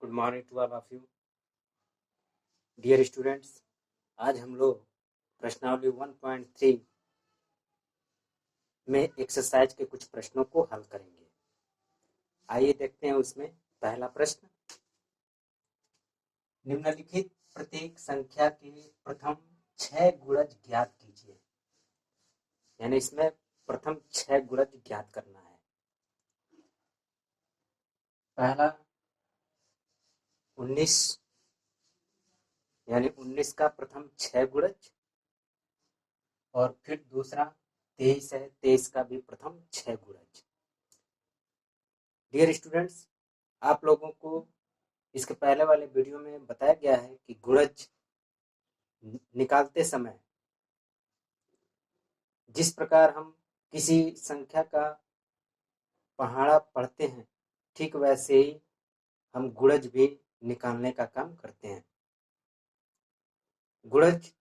Good morning to all of you dear students. आज हम लोग प्रश्नावली 1.3 में एक्सरसाइज के कुछ प्रश्नों को हल करेंगे। आइए देखते हैं उसमें पहला प्रश्न, निम्नलिखित प्रत्येक संख्या के प्रथम 6 गुणज ज्ञात कीजिए। यानी इसमें प्रथम 6 गुणज ज्ञात करना है। पहला 19, यानी 19 का प्रथम 6 गुणज, और फिर दूसरा 23 है, 23 का भी प्रथम 6 गुणज। डियर स्टूडेंट्स, आप लोगों को इसके पहले वाले वीडियो में बताया गया है कि गुणज निकालते समय जिस प्रकार हम किसी संख्या का पहाड़ा पढ़ते हैं, ठीक वैसे ही हम गुणज भी निकालने का काम करते हैं। गुणज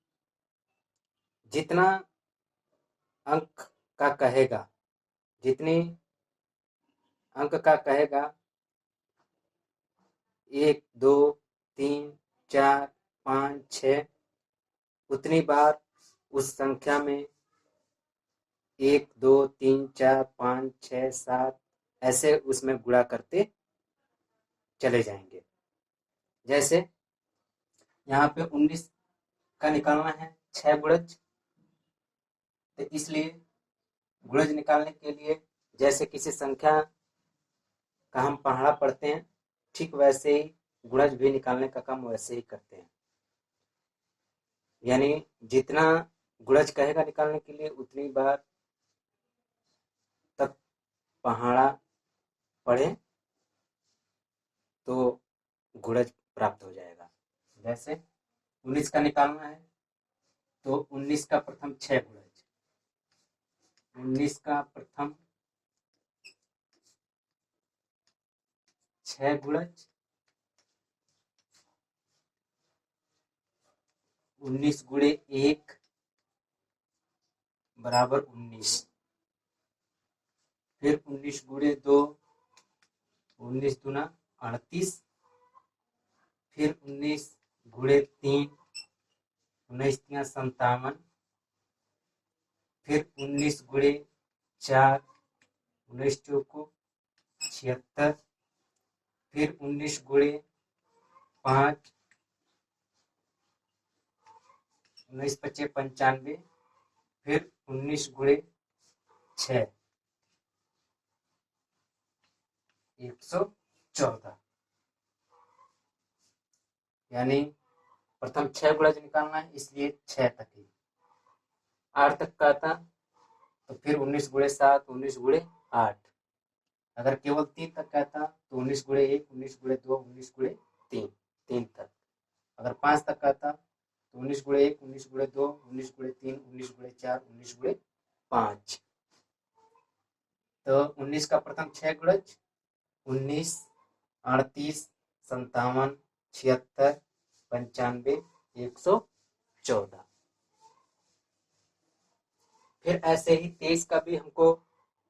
जितना अंक का कहेगा, जितनी अंक का कहेगा, 1, 2, 3, 4, 5, 6, उतनी बार उस संख्या में 1, 2, 3, 4, 5, 6, 7 ऐसे उसमें गुणा करते चले जाएंगे। जैसे यहाँ पे 19 का निकालना है 6 गुणज, तो इसलिए गुणज निकालने के लिए जैसे किसी संख्या का हम पहाड़ा पढ़ते हैं, ठीक वैसे ही गुणज भी निकालने का काम वैसे ही करते हैं। यानी जितना गुणज कहेगा निकालने के लिए उतनी बार तक पहाड़ा पढ़े तो गुणज प्राप्त हो जाएगा। जैसे 19 का निकालना है तो 19 का प्रथम 6 गुणज, 19 का प्रथम 6 गुणज, 19 गुणे 1 बराबर 19, फिर 19 गुणे 2, 19 दूना 38, फिर 19 गुणे 3, 19 तिया 57, फिर 19 गुणे 4, 19 चौको 76, फिर 19 गुणे 5, 19 पचे 95, फिर 19 गुणे 6 114। यानी प्रथम 6 गुणज निकालना है, इसलिए 6 तक ही। 8 तक का था तो फिर 19 गुणे 7, 19 गुणे 8। अगर केवल 3 तक का था तो 19 गुणे 1, 19 गुणे 2, 19 गुणे 3, 3 तक। अगर 5 तक का था तो 19 गुणे 1, 19 गुणे 2, 19 गुणे 3, 19 गुणे 4, 19 गुणे 5। तो 19 का प्रथम 6 गुणज 19, 38, 57, 76, 95, 114। फिर ऐसे ही 23 का भी हमको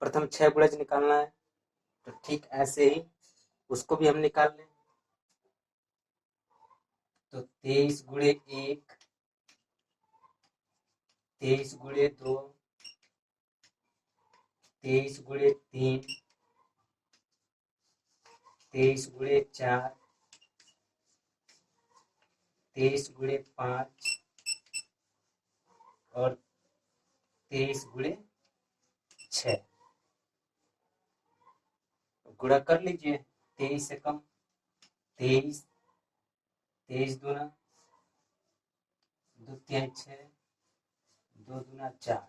प्रथम 6 गुणज निकालना है, तो ठीक ऐसे ही उसको भी हम निकाल लें। तो 23 गुणे 1, 23 गुणे 2, 23 गुणे 3, 23 गुणे 4, 23 गुणे 5 और 23 गुणे 6। गुणा कर लीजिए। 23 से कम 23, 23 दूना 2 तिहाई 6, 2 दूना 4,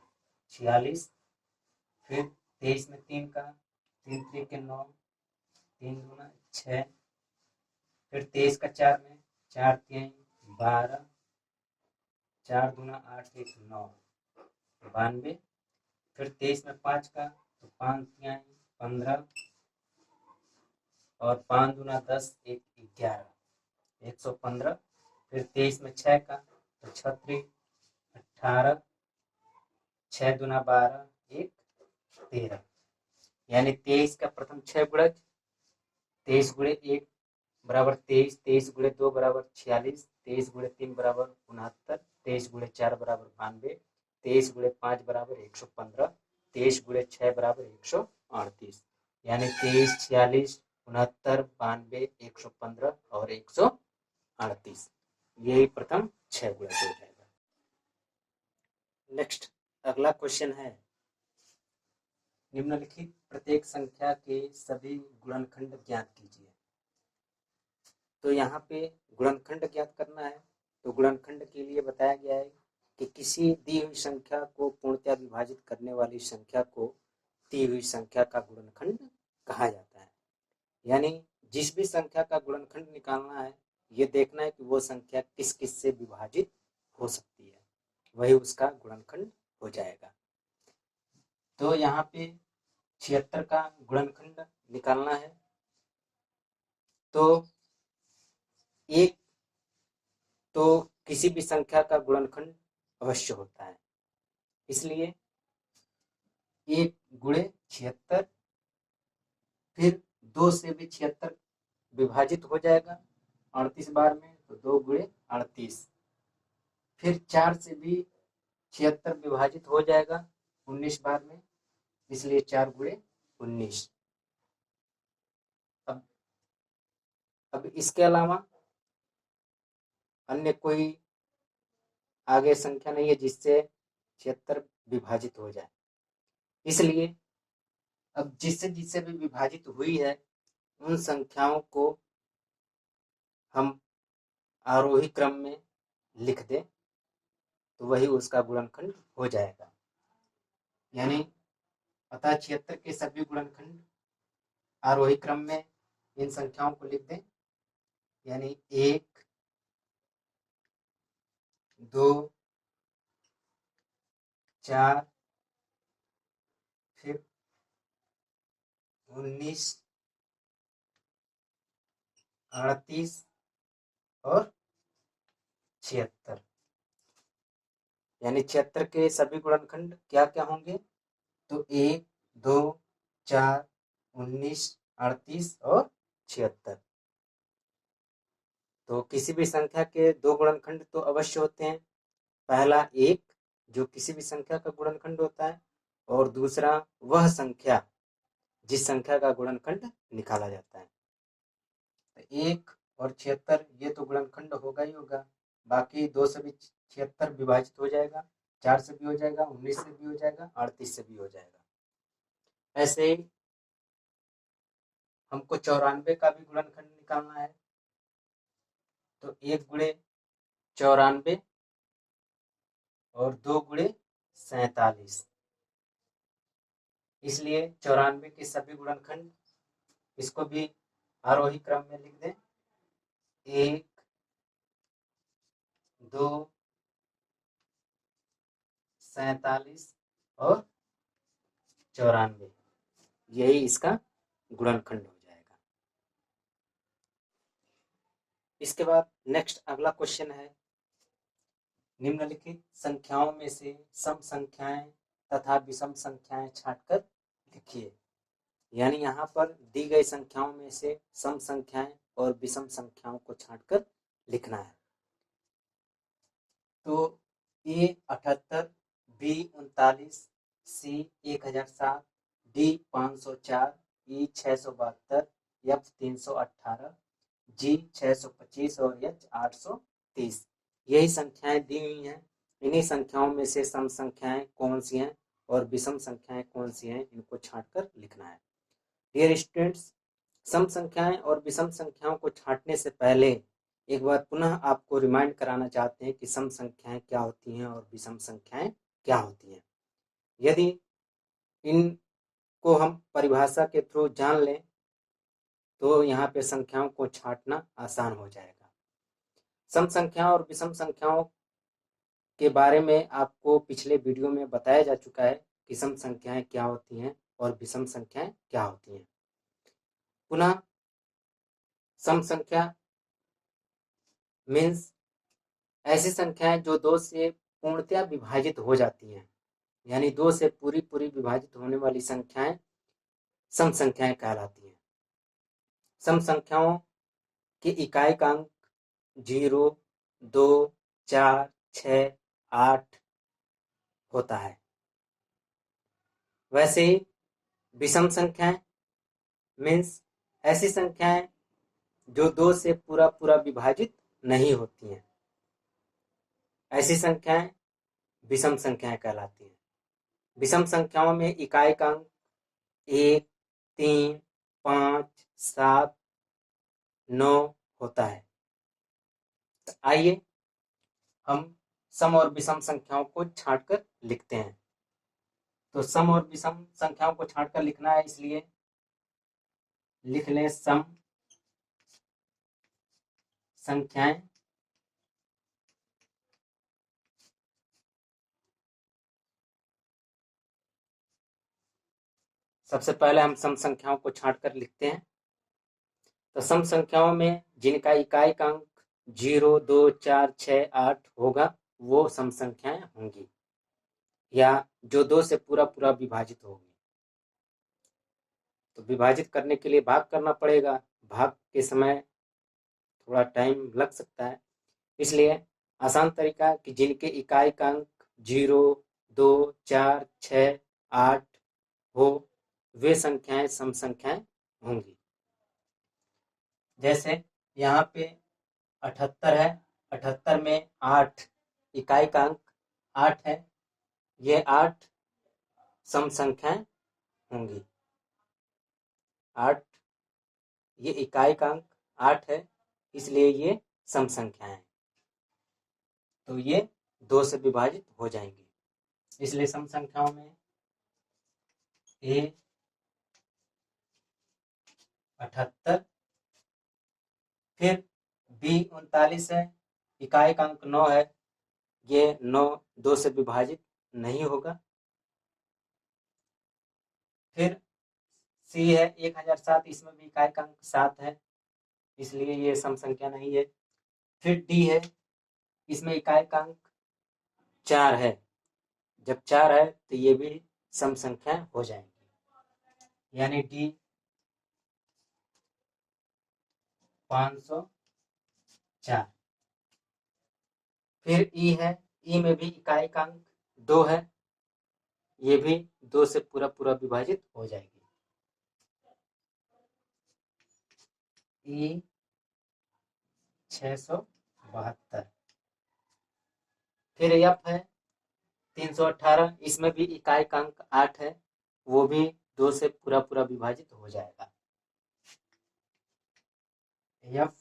46। फिर 23 में 3 का 3 3 के 9, 3 दूना 6। फिर 23 का 4 में 4 तिहाई 12, 4 दूना 8 1 9, 92। फिर 23 में 5 का तो 5 तिहाई 15 और 5 दूना 10 1 11, 115। फिर 23 में 6 का तो 36 18, 6 दूना 12 1 13। यानी 23 का प्रथम 6 गुणज 23 गुणे 1 बराबर 23, 23 गुणे 2 बराबर 46, 23 गुणे 3 बराबर 69, 23 गुणे 4 बराबर 92, 23 गुणे 5 बराबर 115, 23 गुणे 6 बराबर 138। यानी 23, 46, 69, 92, 115 और 138। यही प्रथम 6 गुणक हो जाएगा। नेक्स्ट अगला क्वेश्चन है, निम्नलिखित प्रत्येक संख्या के सभी गुणनखंड ज्ञात कीजिए। तो यहाँ पे गुणनखंड ज्ञात करना है। तो गुणनखंड के लिए बताया गया है कि किसी दी हुई संख्या को पूर्णतः विभाजित करने वाली संख्या को दी हुई संख्या का गुणनखंड कहा जाता है। यानी जिस भी संख्या का गुणनखंड निकालना है, ये देखना है कि वो संख्या किस किस से विभाजित हो सकती है, वही उसका गुणनखंड हो जाएगा। तो यहाँ पे 76 का गुणनखंड निकालना है। तो एक तो किसी भी संख्या का गुणनखंड अवश्य होता है, इसलिए 1 गुणे 76, फिर 2 से भी 76 विभाजित हो जाएगा 38 बार में, तो 2 गुणे 38, फिर 4 से भी 76 विभाजित हो जाएगा 19 बार में, इसलिए 4 गुणे 19। अब इसके अलावा अन्य कोई आगे संख्या नहीं है जिससे 76 विभाजित हो जाए, इसलिए अब जिससे जिससे भी विभाजित हुई है उन संख्याओं को हम आरोही क्रम में लिख दें तो वही उसका गुणनखंड हो जाएगा। यानी अतः 76 के सभी गुणनखंड आरोही क्रम में इन संख्याओं को लिख दें। यानी 1, 2, 4, फिर 19, 38 और 76। यानी 76 के सभी गुणनखंड क्या क्या होंगे? तो 1, 2, 4, 19, 38 और 76। तो किसी भी संख्या के दो गुणनखंड तो अवश्य होते हैं। पहला 1 जो किसी भी संख्या का गुणनखंड होता है, और दूसरा वह संख्या जिस संख्या का गुणनखंड निकाला जाता है। तो 1 और 76 ये तो गुणनखंड होगा ही होगा, बाकी 2 से भी 76 विभाजित हो जाएगा, 4 से भी हो जाएगा, 19 से भी हो जाएगा, 38 से भी हो जाएगा। ऐसे ही हमको 94 का भी गुणनखंड निकालना है। तो 1 गुणे 94 और 2 गुणे 47, इसलिए 94 के सभी गुणनखंड, इसको भी आरोही क्रम में लिख दें। 1, 2, 47 और 94, यही इसका गुणनखंड हो जाएगा। इसके बाद नेक्स्ट अगला क्वेश्चन है, निम्नलिखित संख्याओं में से सम संख्याएं तथा विषम संख्याएं छांटकर लिखिए। यानी यहाँ पर दी गई संख्याओं में से सम संख्याएं और विषम संख्याओं को छांटकर लिखना है। तो ए 78, बी 39, सी 1007, डी 504, ई 672, एफ 318, जी 625 और एच 830। यही संख्याएं दी हुई हैं। इन्हीं संख्याओं में से सम संख्याएं कौन सी हैं और विषम संख्याएं कौन सी हैं, इनको छांटकर लिखना है। डियर स्टूडेंट्स, सम संख्याएं और विषम संख्याओं को छांटने से पहले एक बार पुनः आपको रिमाइंड कराना चाहते हैं कि सम संख्याएं क्या होती हैं और विषम संख्याएं क्या होती हैं। यदि इनको हम परिभाषा के थ्रू जान लें तो यहाँ पे संख्याओं को छांटना आसान हो जाएगा। सम संख्याओं और विषम संख्याओं के बारे में आपको पिछले वीडियो में बताया जा चुका है कि सम संख्याएं क्या होती हैं और विषम संख्याएं क्या होती हैं। पुनः सम संख्या मीन्स ऐसी संख्याएं जो 2 से पूर्णतया विभाजित हो जाती हैं, यानी 2 से पूरी पूरी विभाजित होने वाली संख्याएं सम संख्याएं कहलाती हैं। सम संख्याओं कि इकाई का अंक 0, 2, 4, 6, 8 होता है। वैसे ही विषम संख्याएं मीन्स ऐसी संख्याएं जो 2 से पूरा पूरा विभाजित नहीं होती हैं, ऐसी संख्याएं विषम संख्याएं कहलाती हैं। विषम संख्याओं में इकाई का अंक 1, 3, 5, 7, 9 होता है। तो आइए हम सम और विषम संख्याओं को छांटकर लिखते हैं। तो सम और विषम संख्याओं को छांटकर लिखना है, इसलिए लिख लें सम संख्याएं सबसे पहले हम सम संख्याओं को छांटकर लिखते हैं। तो सम संख्याओं में जिनका इकाई का अंक 0, 2, 4, 6, 8 होगा वो सम संख्याएं होंगी, या जो 2 से पूरा पूरा विभाजित होगी। तो विभाजित करने के लिए भाग करना पड़ेगा, भाग के समय थोड़ा टाइम लग सकता है, इसलिए आसान तरीका कि जिनके इकाई का अंक 0, 2, 4, 6, 8 हो वे संख्याएं सम संख्याएं होंगी। जैसे यहाँ पे 78 है, 78 में 8 इकाई का अंक 8 है, ये 8 सम संख्याएं होंगी। 8 ये इकाई का अंक 8 है, इसलिए ये सम संख्याएं हैं, तो ये 2 से विभाजित हो जाएंगी। इसलिए सम संख्याओं में ए 78, फिर बी 39 है, इकाई का अंक 9 है, ये 9 2 से विभाजित नहीं होगा। फिर सी है 1007, इसमें भी इकाई का अंक 7 है, इसलिए ये सम संख्या नहीं है। फिर डी है, इसमें इकाई का अंक 4 है, जब 4 है तो ये भी सम संख्या हो जाएंगी, यानी डी 504। फिर ई है, ई में भी इकाई का अंक 2 है, ये भी 2 से पूरा पूरा विभाजित हो जाएगी। ई 672। फिर एफ है 318, इसमें भी इकाई का अंक 8 है, वो भी 2 से पूरा पूरा विभाजित हो जाएगा। एफ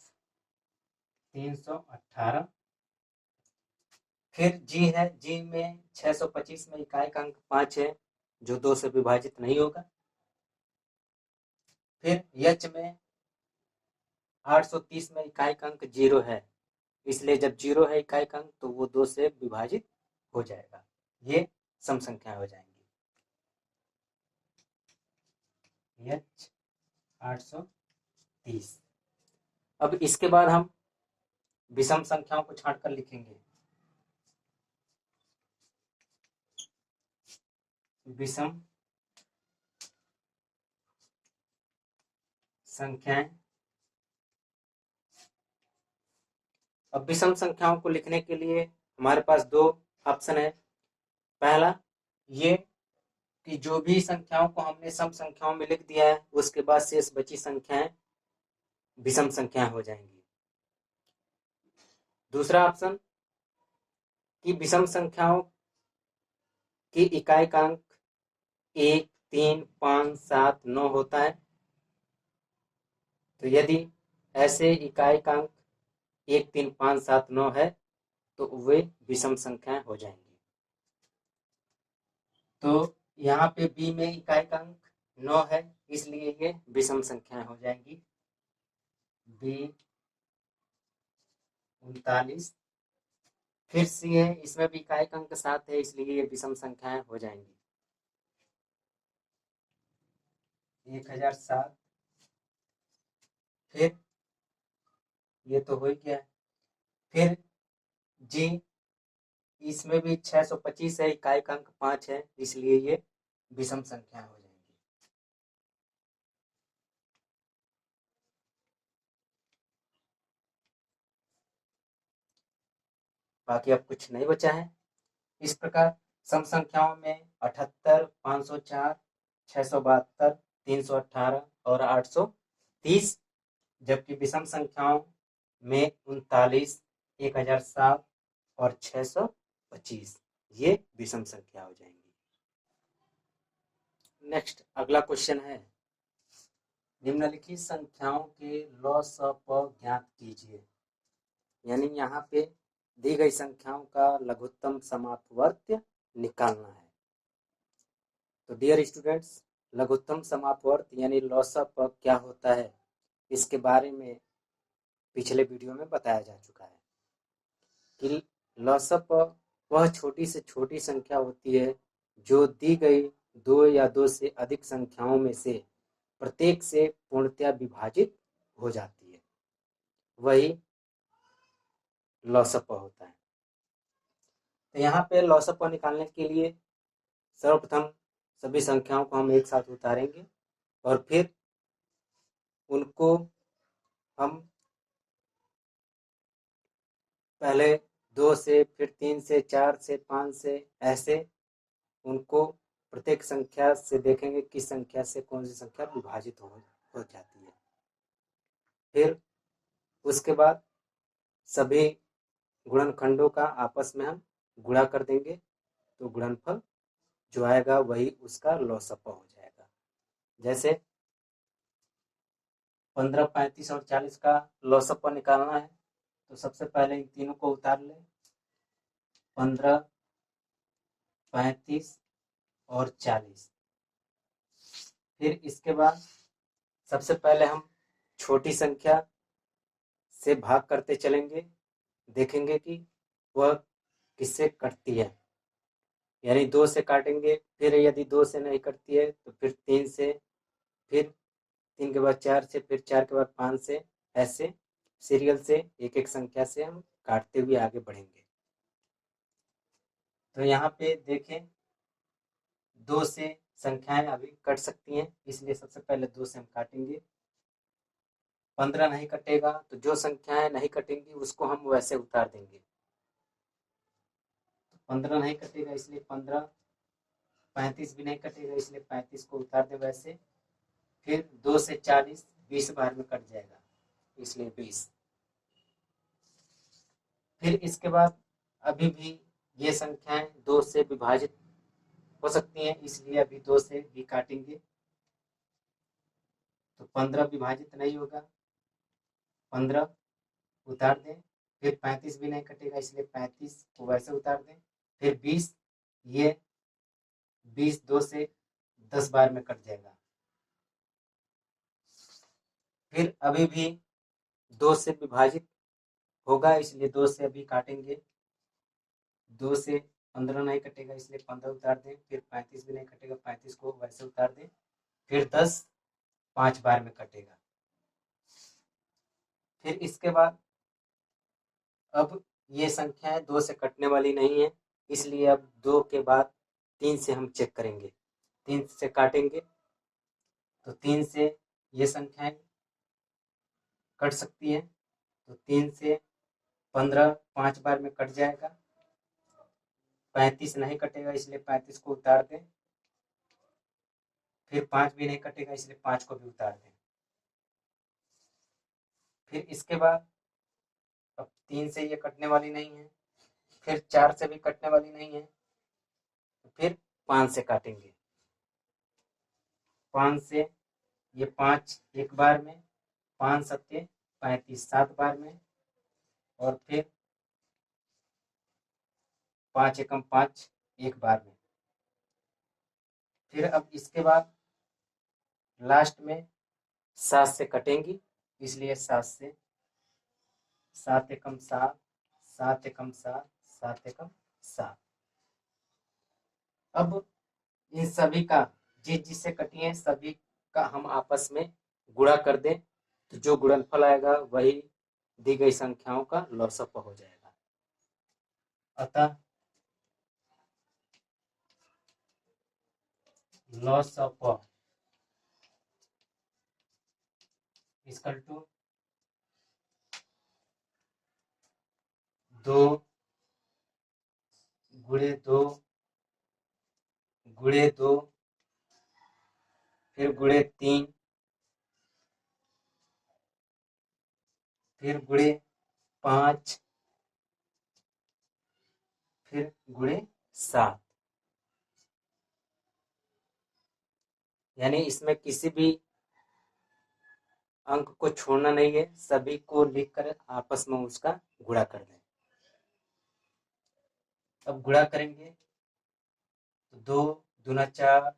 318। फिर जी है, जी में 625 में इकाई का अंक 5 है, जो 2 से विभाजित नहीं होगा। फिर एच में 830 में इकाई का अंक 0 है, इसलिए जब 0 है इकाई का अंक तो वो 2 से विभाजित हो जाएगा, ये सम संख्या हो जाएंगी। एच 830। अब इसके बाद हम विषम संख्याओं को छांटकर लिखेंगे। विषम संख्याएं। अब विषम संख्याओं को लिखने के लिए हमारे पास 2 ऑप्शन है। पहला ये कि जो भी संख्याओं को हमने सम संख्याओं में लिख दिया है उसके बाद शेष बची संख्याएं विषम संख्याएं हो जाएंगी। दूसरा ऑप्शन कि विषम संख्याओं की इकाई का अंक 1, 3, 5, 7, 9 होता है, तो यदि ऐसे इकाई का अंक 1, 3, 5, 7, 9 है तो वे विषम संख्याएं हो जाएंगी। तो यहाँ पे बी में इकाई का अंक 9 है, इसलिए ये विषम संख्याएं हो जाएंगी। बी 39। फिर सी है, इसमें भी इकाई का अंक 7 है, इसलिए ये विषम संख्याएं हो जाएंगी। 1007। फिर ये तो हो ही गया। फिर जी, इसमें भी 625 है, इकाई का अंक 5 है, इसलिए ये विषम संख्या हो जाएंगी। बाकी अब कुछ नहीं बचा है। इस प्रकार सम संख्याओं में 78, 504, 672, 318 और 830, जबकि विषम संख्याओं में 39, 1007 और 625 ये विषम संख्या हो जाएंगी। नेक्स्ट अगला क्वेश्चन है, निम्नलिखित संख्याओं के लॉ ज्ञात कीजिए। यानी यहाँ पे दी गई संख्याओं का लघुत्तम समापवर्त्य निकालना है। तो डियर स्टूडेंट्स, लघुत्तम समापवर्त्य यानी लॉसअप क्या होता है, इसके बारे में पिछले वीडियो में बताया जा चुका है कि लॉसअप वह छोटी से छोटी संख्या होती है जो दी गई दो या दो से अधिक संख्याओं में से प्रत्येक से पूर्णतया विभाजित हो जाती है, वही लॉसअप होता है। तो यहाँ पे लॉसअप निकालने के लिए सर्वप्रथम सभी संख्याओं को हम एक साथ उतारेंगे और फिर उनको हम पहले 2 से, फिर 3 से, 4 से, 5 से, ऐसे उनको प्रत्येक संख्या से देखेंगे किस संख्या से कौन सी संख्या विभाजित हो जाती है। फिर उसके बाद सभी गुणनखंडों का आपस में हम गुणा कर देंगे, तो गुणनफल जो आएगा वही उसका लॉसअप हो जाएगा। जैसे 15, 35 और 40 का लॉसअप निकालना है, तो सबसे पहले इन तीनों को उतार लें, 15, 35 और 40। फिर इसके बाद सबसे पहले हम छोटी संख्या से भाग करते चलेंगे, देखेंगे कि वह किससे कटती है। यानी 2 से काटेंगे, फिर यदि 2 से नहीं कटती है तो फिर 3 से, फिर 3 के बाद 4 से, फिर 4 के बाद 5 से, ऐसे सीरियल से एक एक संख्या से हम काटते हुए आगे बढ़ेंगे। तो यहाँ पे देखें 2 से संख्याएं अभी कट सकती हैं, इसलिए सबसे पहले 2 से हम काटेंगे। 15 नहीं कटेगा, तो जो संख्याएं नहीं कटेंगी उसको हम वैसे उतार देंगे। 15 नहीं कटेगा इसलिए 15, 35 भी नहीं कटेगा इसलिए 35 को उतार दे वैसे। फिर 2 से 40 20 बार में कट जाएगा इसलिए 20। फिर इसके बाद अभी भी ये संख्याएं 2 से विभाजित हो सकती हैं, इसलिए अभी 2 से भी काटेंगे, तो 15 विभाजित नहीं होगा, 15 उतार दें। फिर 35 भी नहीं कटेगा इसलिए 35 को वैसे उतार दें। फिर 20, ये 20 2 से 10 बार में कट जाएगा। फिर अभी भी 2 से विभाजित होगा, इसलिए 2 से अभी काटेंगे, 2 से 15 नहीं कटेगा इसलिए 15 उतार दें। फिर 35 भी नहीं कटेगा, 35 को वैसे उतार दें। फिर 10 5 बार में कटेगा। फिर इसके बाद अब ये संख्याएं 2 से कटने वाली नहीं है, इसलिए अब 2 के बाद 3 से हम चेक करेंगे। 3 से काटेंगे, तो 3 से ये संख्याएं कट सकती है, तो 3 से 15 5 बार में कट जाएगा। 35 नहीं कटेगा इसलिए 35 को उतार दें। फिर 5 भी नहीं कटेगा इसलिए 5 को भी उतार दें। फिर इसके बाद अब 3 से ये कटने वाली नहीं है, फिर 4 से भी कटने वाली नहीं है, तो फिर 5 से काटेंगे। 5 से ये 5 एक बार में, 5 सत्ते 35 7 बार में, और फिर 5 एकम 5 एक बार में। फिर अब इसके बाद लास्ट में 7 से कटेंगी, इसलिए 7 से, 7 एकम 7, 7 एकम 7, 7 एकम 7। अब इन सभी का जिससे कटी है सभी का हम आपस में गुणा कर दें, तो जो गुणनफल आएगा वही दी गई संख्याओं का लॉसअप हो जाएगा। अतः लॉसअप इक्वल टू 2 गुणे 2 गुणे 2 फिर गुणे 3 फिर गुणे 5 फिर गुणे 7। यानी इसमें किसी भी अंक को छोड़ना नहीं है, सभी को लिखकर आपस में उसका गुणा कर दें। अब गुणा करेंगे तो 2 दूना 4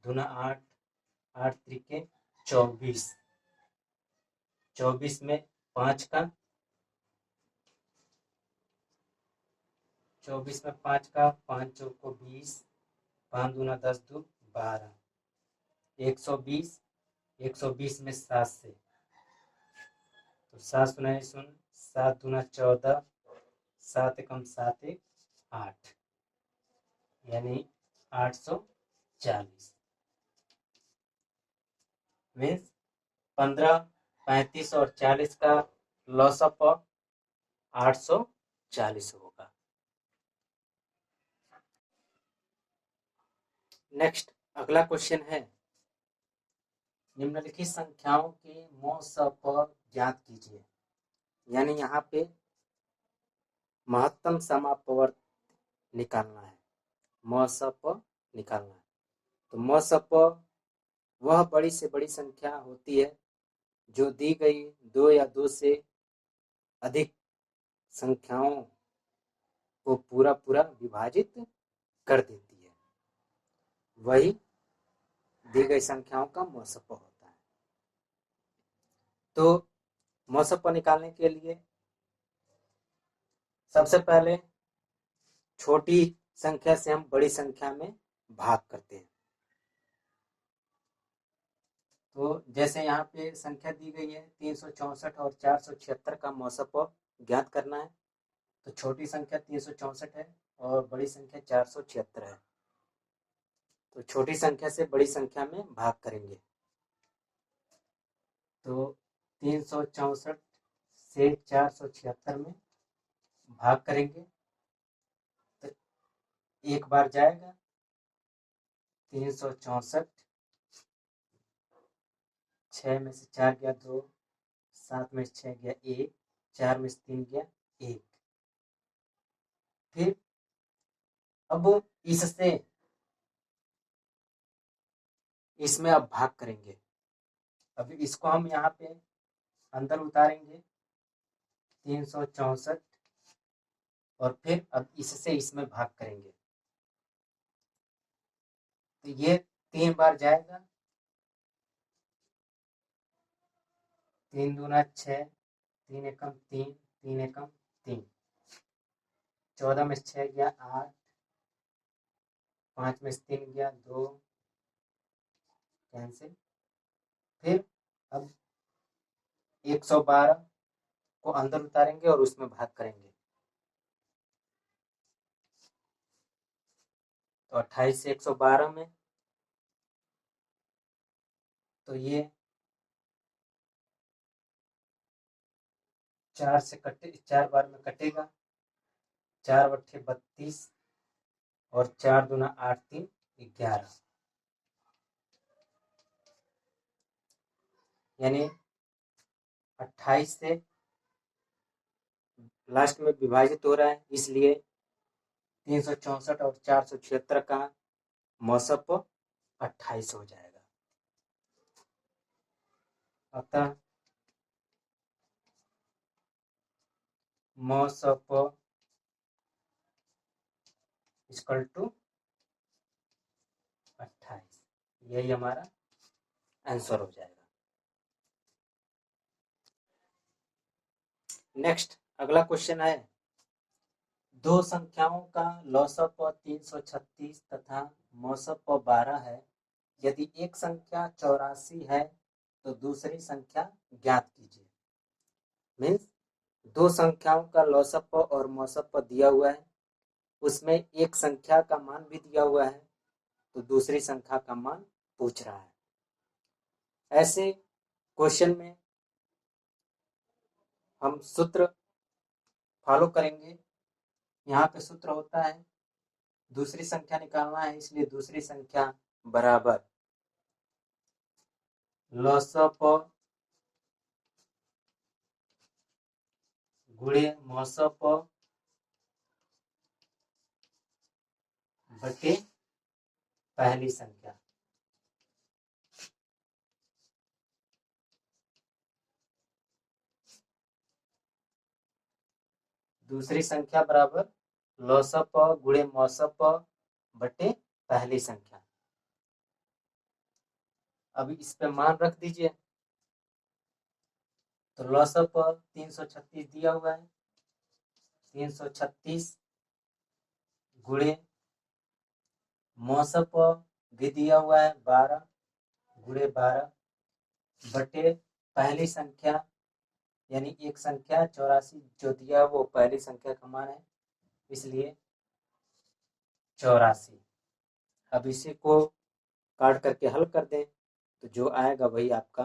दूना 8 8 त्रिके 24 24 में 5 का 24 में 5 का 5 चौको 20 5 दूना 10 दो 12 120 120 में 7 से तो 7 सुनाए सुन 7 दूना 14 7 एकम 7 एक 8 यानी 840 मीन्स 15 35 और 40 का लॉस ऑफ 840 होगा। नेक्स्ट अगला क्वेश्चन है, निम्नलिखित संख्याओं के मौसप ज्ञात कीजिए। यानी यहाँ पे महत्तम समापवर्त निकालना है, मौसप निकालना है। तो मौसप वह बड़ी से बड़ी संख्या होती है जो दी गई 2 या 2 से अधिक संख्याओं को पूरा पूरा विभाजित कर देती है, वही दी गई संख्याओं का मौसप होता है। तो मौसप निकालने के लिए सबसे पहले छोटी संख्या से हम बड़ी संख्या में भाग करते हैं। तो जैसे यहाँ पे संख्या दी गई है 364 और 476 का मौसप ज्ञात करना है। तो छोटी संख्या 364 है और बड़ी संख्या 476 है। तो छोटी संख्या से बड़ी संख्या में भाग करेंगे। तो 364 से 476 में भाग करेंगे तो एक बार जाएगा 364 6 में से 4 गया 2 7 में से 6 गया 1 4 में से 3 गया 1। फिर अब इससे इसमें अब भाग करेंगे। अभी इसको हम यहाँ पे अंदर उतारेंगे 364 और फिर अब इससे इसमें भाग करेंगे तो ये 3 बार जाएगा 3 दूना 6 3 एकम 3 3 एकम 3 14 में 6 गया 8 5 में 3 गया 2 कैंसिल। फिर अब 112 को अंदर उतारेंगे और उसमें भाग करेंगे तो 28 से 112 में तो ये 4 से कटे 4 बार में कटेगा 4 बट्ठे 32 और 4 दूना 8 3 11 यानी 28 से लास्ट में विभाजित हो रहा है, इसलिए 364 और 476 का मौसप 28 हो जाएगा। अतः मौसप इक्वल टू 28, यही हमारा आंसर हो जाएगा। नेक्स्ट अगला क्वेश्चन है, दो संख्याओं का लौसप 336 तथा मौसप 12 है। यदि एक संख्या 84 है तो दूसरी संख्या ज्ञात कीजिए। मीन्स दो संख्याओं का लौसप और मौसप दिया हुआ है, उसमें एक संख्या का मान भी दिया हुआ है तो दूसरी संख्या का मान पूछ रहा है। ऐसे क्वेश्चन में हम सूत्र फॉलो करेंगे। यहाँ पे सूत्र होता है दूसरी संख्या निकालना है, इसलिए दूसरी संख्या बराबर लसप गुणे मसप बटे पहली संख्या। दूसरी संख्या बराबर लसप गुणे मसप बटे पहली संख्या। अब इस पे मान रख दीजिए। तो लसप 336 दिया हुआ है, 336 गुणे मसप भी दिया हुआ है 12 गुणे 12 बटे पहली संख्या यानी एक संख्या 84 जो दिया वो पहली संख्या का मान है, इसलिए 84। अब इसी को काट करके हल कर दें तो जो आएगा वही आपका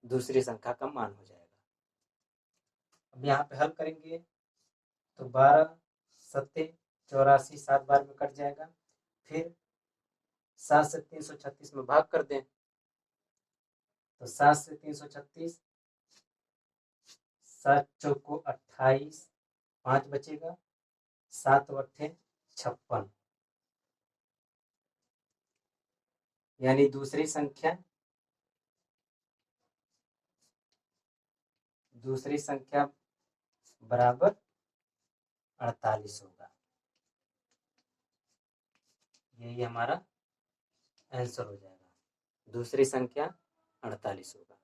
दूसरी संख्या का मान हो जाएगा। अब यहाँ पे हल करेंगे तो 12 सत्ते 84 7 बार में कट जाएगा। फिर 7 से 336 में भाग कर दें तो 7 से 336 7 चौको 28 5 बचेगा 7 अट्ठे 56 यानी दूसरी संख्या बराबर 48 होगा। यही हमारा आंसर हो जाएगा, दूसरी संख्या 48 होगा।